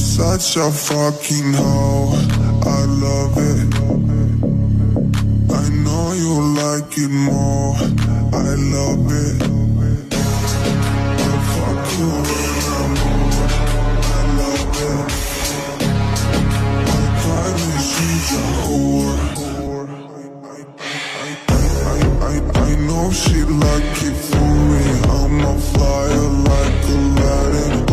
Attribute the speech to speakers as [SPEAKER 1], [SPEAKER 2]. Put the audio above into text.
[SPEAKER 1] Such a fucking hoe, I love it. I know you like it more, I love it. I fuck you when I'm bored, I love it. I cry when she's a whore. I know she like it for me, I'm a flyer like Aladdin.